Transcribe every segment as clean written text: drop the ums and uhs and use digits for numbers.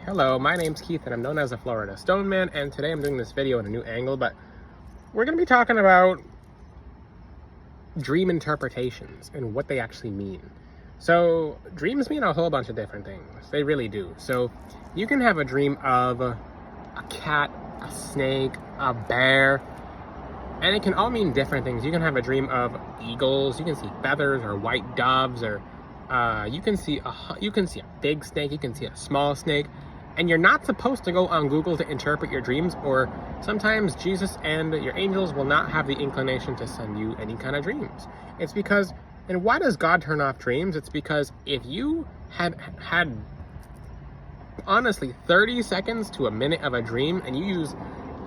Hello, my name's Keith and I'm known as the Florida Stone Man, and today I'm doing this video in a new angle, but we're going to be talking about dream interpretations and what they actually mean. So dreams mean a whole bunch of different things. They really do. So you can have a dream of a cat, a snake, a bear, and it can all mean different things. You can have a dream of eagles, you can see feathers or white doves, or you can see a big snake, you can see a small snake. And you're not supposed to go on Google to interpret your dreams, or sometimes Jesus and your angels will not have the inclination to send you any kind of dreams. It's because, and why does God turn off dreams? It's because if you had honestly 30 seconds to a minute of a dream and you use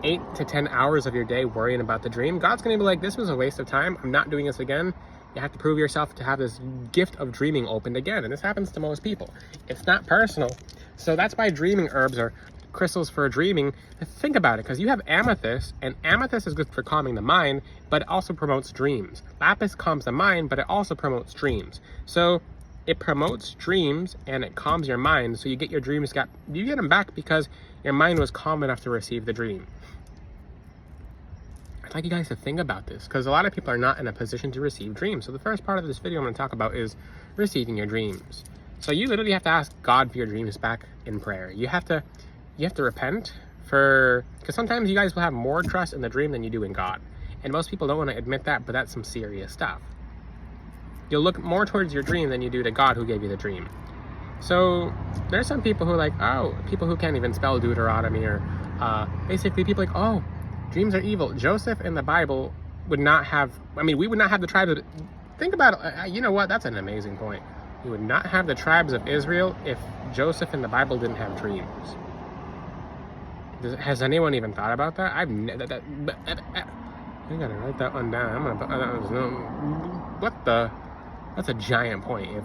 8 to 10 hours of your day worrying about the dream, God's gonna be like, this was a waste of time. I'm not doing this again. You have to prove yourself to have this gift of dreaming opened again. And this happens to most people. It's not personal. So that's why dreaming herbs are crystals for dreaming. Think about it, because you have amethyst, and amethyst is good for calming the mind, but it also promotes dreams. Lapis calms the mind, but it also promotes dreams. So it promotes dreams and it calms your mind, so you get your dreams you get them back because your mind was calm enough to receive the dream. I'd like you guys to think about this, because a lot of people are not in a position to receive dreams. So the first part of this video I'm going to talk about is receiving your dreams. So you literally have to ask God for your dreams back in prayer. You have to repent because sometimes you guys will have more trust in the dream than you do in God. And most people don't want to admit that, but that's some serious stuff. You'll look more towards your dream than you do to God who gave you the dream. So there's some people who are like, oh, people who can't even spell Deuteronomy, or basically people like, oh, dreams are evil. Joseph in the Bible would not have, we would not have the tribes of, think about it. You know what? That's an amazing point. We would not have the tribes of Israel if Joseph in the Bible didn't have dreams. Has anyone even thought about that? I gotta write that one down. That's a giant point. If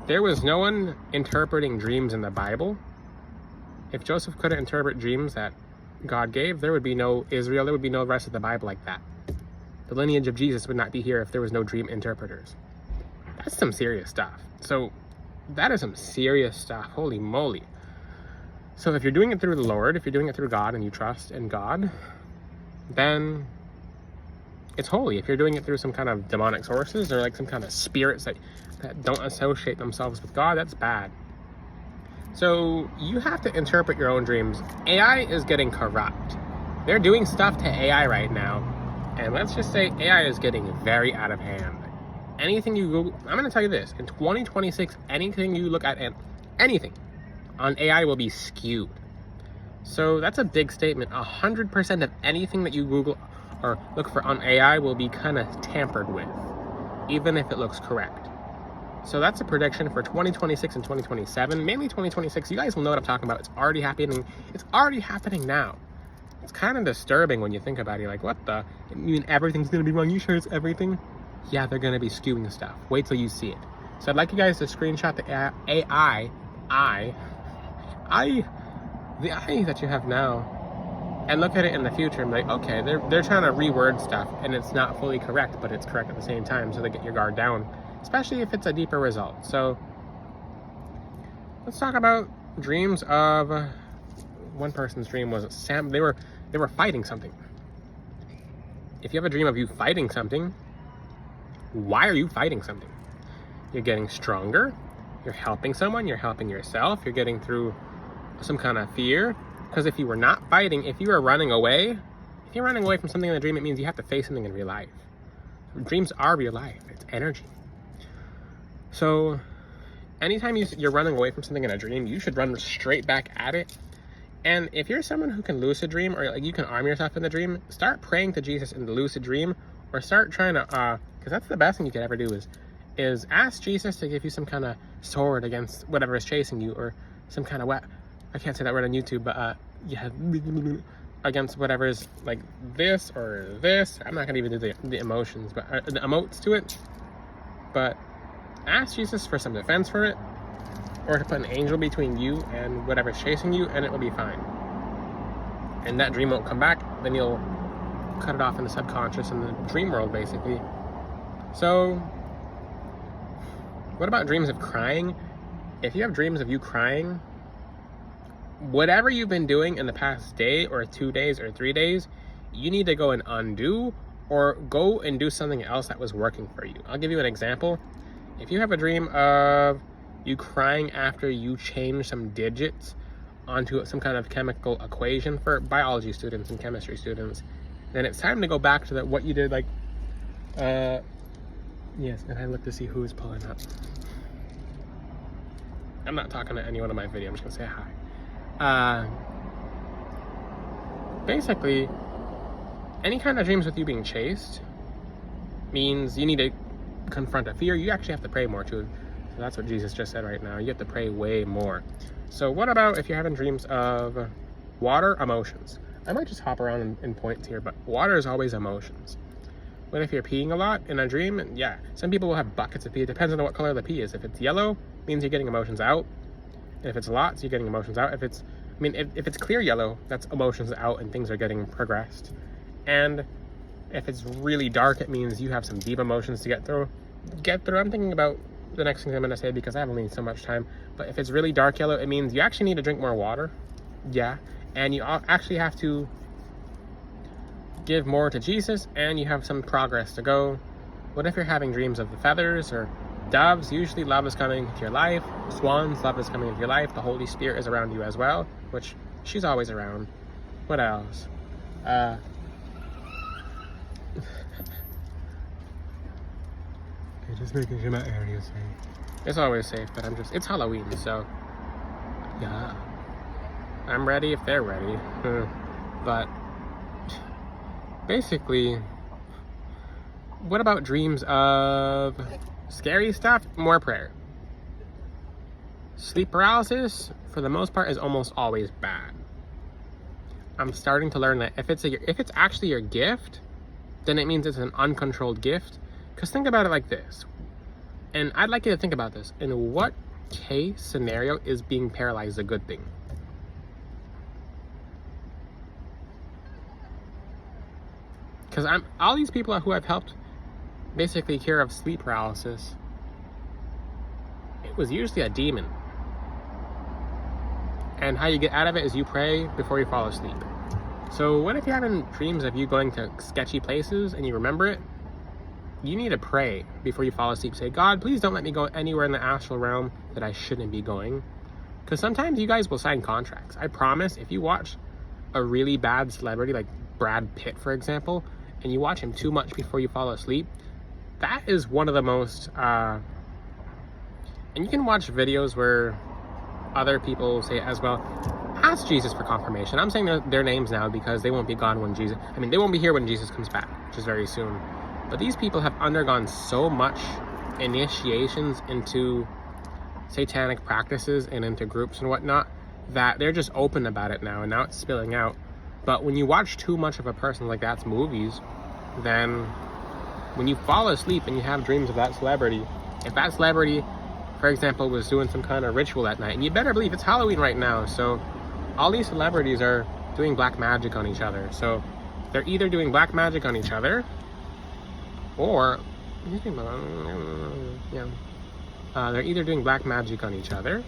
there was no one interpreting dreams in the Bible, if Joseph couldn't interpret dreams that God gave, there would be no Israel, there would be no rest of the Bible like that. The lineage of Jesus would not be here if there was no dream interpreters. That's some serious stuff. So that is some serious stuff. Holy moly. So if you're doing it through the Lord, if you're doing it through God and you trust in God, then it's holy. If you're doing it through some kind of demonic sources or like some kind of spirits that don't associate themselves with God, that's bad. So you have to interpret your own dreams. AI is getting corrupt. They're doing stuff to AI right now. And let's just say AI is getting very out of hand. Anything you Google, I'm going to tell you this, in 2026, anything you look at, and anything on AI will be skewed. So that's a big statement. 100% of anything that you Google or look for on AI will be kind of tampered with, even if it looks correct. So that's a prediction for 2026 and 2027, mainly 2026. You guys will know what I'm talking about. It's already happening. It's already happening now. It's kind of disturbing when you think about it. You're like, what the? You mean everything's going to be wrong? You sure it's everything? Yeah, they're going to be skewing stuff. Wait till you see it. So I'd like you guys to screenshot the AI that you have now and look at it in the future and be like, okay, they're trying to reword stuff and it's not fully correct, but it's correct at the same time, so they get your guard down, especially if it's a deeper result. So let's talk about dreams of one person's dream was they were fighting something. If you have a dream of you fighting something, why are you fighting something? You're getting stronger, you're helping someone, you're helping yourself, you're getting through some kind of fear. Because if you were not fighting, if you were running away, if you're running away from something in the dream, it means you have to face something in real life. Dreams are real life, it's energy. So anytime you're running away from something in a dream, you should run straight back at it. And if you're someone who can lucid dream, or like you can arm yourself in the dream, start praying to Jesus in the lucid dream, or start trying to, because that's the best thing you could ever do is ask Jesus to give you some kind of sword against whatever is chasing you, or some kind of I can't say that word on YouTube, but yeah, against whatever is like this or this. I'm not gonna even do the emotions, but the emotes to it. But ask Jesus for some defense for it, or to put an angel between you and whatever's chasing you, and it will be fine. And that dream won't come back. Then you'll cut it off in the subconscious, in the dream world, basically. So what about dreams of crying? If you have dreams of you crying, whatever you've been doing in the past day or 2 days or 3 days, you need to go and undo or go and do something else that was working for you. I'll give you an example. If you have a dream of you crying after you change some digits onto some kind of chemical equation for biology students and chemistry students, then it's time to go back to what you did, like, yes, and I look to see who's pulling up. I'm not talking to anyone in my video, I'm just gonna say hi. Basically, any kind of dreams with you being chased means you need to confront a fear. You actually have to pray more too. So that's what Jesus just said right now. You have to pray way more. So what about if you're having dreams of water, emotions? I might just hop around in points here, but water is always emotions. What if you're peeing a lot in a dream? Yeah, some people will have buckets of pee. It depends on what color the pee is. If it's yellow, means you're getting emotions out. And if it's lots, you're getting emotions out. If it's clear yellow, that's emotions out and things are getting progressed. And if it's really dark, it means you have some deep emotions to get through. I'm thinking about the next thing I'm going to say because I have only so much time. But if it's really dark yellow, it means you actually need to drink more water. Yeah. And you actually have to give more to Jesus, and you have some progress to go. What if you're having dreams of the feathers or doves? Usually love is coming into your life. Swans, love is coming into your life. The Holy Spirit is around you as well, which she's always around. What else? You're just making sure my area is safe. It's always safe, but it's Halloween, so yeah. I'm ready if they're ready. But basically, what about dreams of scary stuff? More prayer. Sleep paralysis, for the most part, is almost always bad. I'm starting to learn that if it's actually your gift, then it means it's an uncontrolled gift. Because think about it like this, and I'd like you to think about this. In what case scenario is being paralyzed a good thing? Because all these people who I've helped basically cure of sleep paralysis, it was usually a demon. And how you get out of it is you pray before you fall asleep. So what if you're having dreams of you going to sketchy places and you remember it? You need to pray before you fall asleep. Say, God, please don't let me go anywhere in the astral realm that I shouldn't be going. Because sometimes you guys will sign contracts. I promise, if you watch a really bad celebrity like Brad Pitt, for example, and you watch him too much before you fall asleep, that is one of the most, and you can watch videos where other people say it as well. Ask Jesus for confirmation. I'm saying their names now because they won't be gone when they won't be here when Jesus comes back, which is very soon. But these people have undergone so much initiations into satanic practices and into groups and whatnot that they're just open about it now, and now it's spilling out. But when you watch too much of a person like that's movies, then when you fall asleep and you have dreams of that celebrity, if that celebrity, for example, was doing some kind of ritual that night, and you better believe it's Halloween right now, so all these celebrities are doing black magic on each other. So they're either doing black magic on each other, or they're either doing black magic on each other,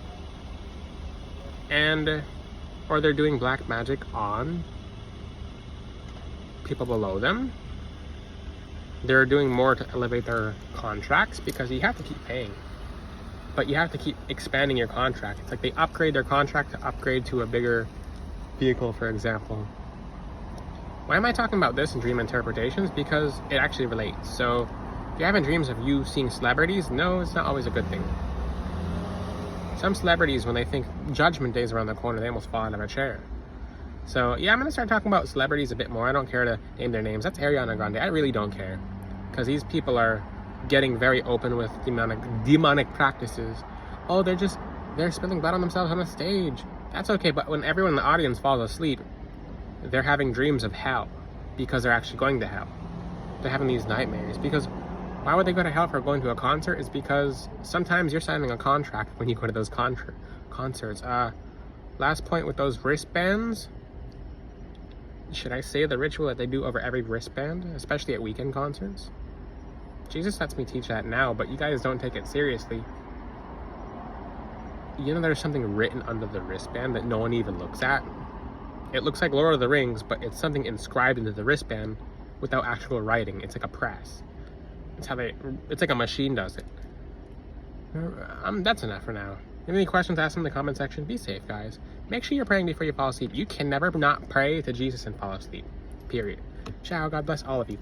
or they're doing black magic on people below them. They're doing more to elevate their contracts because you have to keep paying, but you have to keep expanding your contract. It's like they upgrade their contract to upgrade to a bigger vehicle, for example. Why am I talking about this in dream interpretations? Because it actually relates. So if you're having dreams of you seeing celebrities, no, it's not always a good thing. Some celebrities, when they think Judgment Day is around the corner, they almost fall out of a chair. So yeah, I'm gonna start talking about celebrities a bit more. I don't care to name their names. That's Ariana Grande. I really don't care, because these people are getting very open with demonic practices. Oh, they're spilling blood on themselves on the stage. That's okay, but when everyone in the audience falls asleep, they're having dreams of hell because they're actually going to hell. They're having these nightmares because why would they go to hell for going to a concert? Is because sometimes you're signing a contract when you go to those concerts. Last point with those wristbands. Should I say the ritual that they do over every wristband, especially at weekend concerts? Jesus lets me teach that now, but you guys don't take it seriously. you know there's something written under the wristband that no one even looks at? It looks like Lord of the Rings, but it's something inscribed into the wristband without actual writing. It's like a press. It's like a machine does it. That's enough for now. If you have any questions, ask them in the comment section. Be safe, guys. Make sure you're praying before you fall asleep. You can never not pray to Jesus and fall asleep. Period. Ciao. God bless all of you.